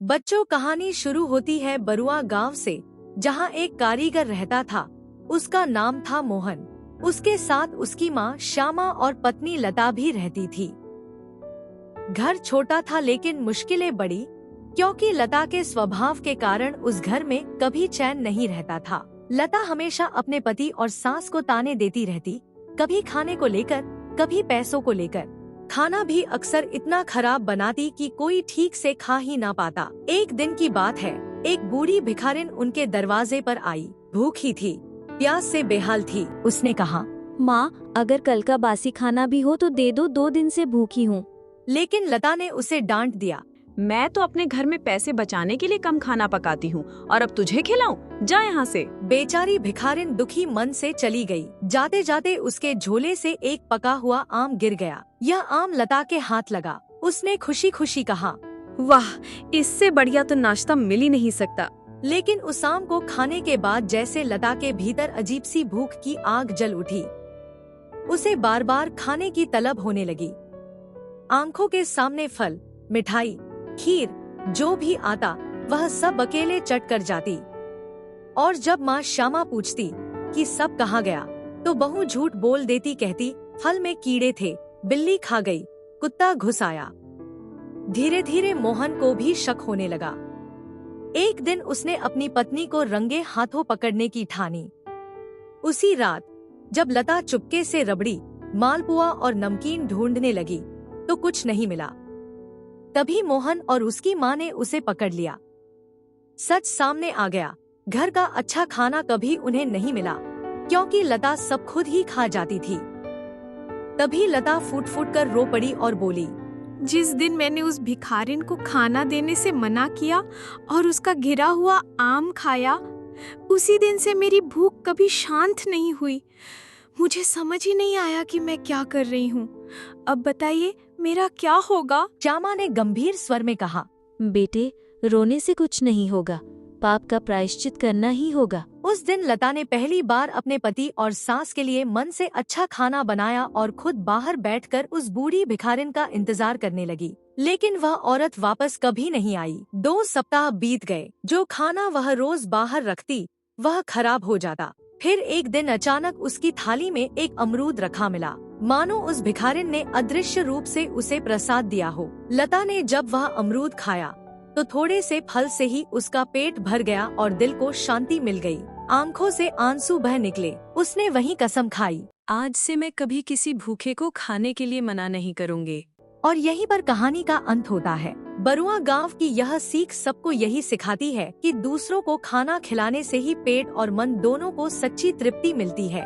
बच्चों, कहानी शुरू होती है बरुआ गांव से, जहां एक कारीगर रहता था। उसका नाम था मोहन। उसके साथ उसकी माँ श्यामा और पत्नी लता भी रहती थी। घर छोटा था लेकिन मुश्किलें बड़ी, क्योंकि लता के स्वभाव के कारण उस घर में कभी चैन नहीं रहता था। लता हमेशा अपने पति और सास को ताने देती रहती, कभी खाने को लेकर, कभी पैसों को लेकर। खाना भी अक्सर इतना खराब बनाती कि कोई ठीक से खा ही ना पाता। एक दिन की बात है, एक बूढ़ी भिखारिन उनके दरवाजे पर आई। भूखी थी, प्यास से बेहाल थी। उसने कहा, माँ, अगर कल का बासी खाना भी हो तो दे दो, 2 दिन से भूखी हूँ। लेकिन लता ने उसे डांट दिया। मैं तो अपने घर में पैसे बचाने के लिए कम खाना पकाती हूँ और अब तुझे खिलाऊं? जा यहाँ से। बेचारी भिखारिन दुखी मन से चली गई। जाते जाते उसके झोले से एक पका हुआ आम गिर गया। यह आम लता के हाथ लगा। उसने खुशी खुशी कहा, वाह, इससे बढ़िया तो नाश्ता मिल ही नहीं सकता। लेकिन उस आम को खाने के बाद जैसे लता के भीतर अजीब सी भूख की आग जल उठी। उसे बार बार खाने की तलब होने लगी। आंखों के सामने फल, मिठाई, खीर, जो भी आता वह सब अकेले चट कर जाती। और जब माँ श्यामा पूछती कि सब कहाँ गया, तो बहू झूठ बोल देती, कहती फल में कीड़े थे, बिल्ली खा गई, कुत्ता घुस आया। धीरे धीरे मोहन को भी शक होने लगा। एक दिन उसने अपनी पत्नी को रंगे हाथों पकड़ने की ठानी। उसी रात जब लता चुपके से रबड़ी, मालपुआ और नमकीन ढूंढने लगी तो कुछ नहीं मिला। तभी मोहन और उसकी माँ ने उसे पकड़ लिया। सच सामने आ गया, घर का अच्छा खाना कभी उन्हें नहीं मिला, क्योंकि लता सब खुद ही खा जाती थी। तभी लता फूट फूट कर रो पड़ी और बोली, जिस दिन मैंने उस भिखारिन को खाना देने से मना किया और उसका गिरा हुआ आम खाया, उसी दिन से मेरी भूख कभी शांत नहीं हुई। मुझे समझ ही नहीं आया कि मैं क्या कर रही हूँ। अब बताइए मेरा क्या होगा? श्यामा ने गंभीर स्वर में कहा, बेटे, रोने से कुछ नहीं होगा, पाप का प्रायश्चित करना ही होगा। उस दिन लता ने पहली बार अपने पति और सास के लिए मन से अच्छा खाना बनाया और खुद बाहर बैठकर उस बूढ़ी भिखारिन का इंतजार करने लगी। लेकिन वह औरत वापस कभी नहीं आई। 2 सप्ताह बीत गए। जो खाना वह रोज बाहर रखती वह खराब हो जाता। फिर एक दिन अचानक उसकी थाली में एक अमरूद रखा मिला, मानो उस भिखारिन ने अदृश्य रूप से उसे प्रसाद दिया हो। लता ने जब वह अमरूद खाया तो थोड़े से फल से ही उसका पेट भर गया और दिल को शांति मिल गई। आंखों से आंसू बह निकले। उसने वहीं कसम खाई, आज से मैं कभी किसी भूखे को खाने के लिए मना नहीं करूँगी। और यहीं पर कहानी का अंत होता है। बरुआ गांव की यह सीख सबको यही सिखाती है कि दूसरों को खाना खिलाने से ही पेट और मन दोनों को सच्ची तृप्ति मिलती है।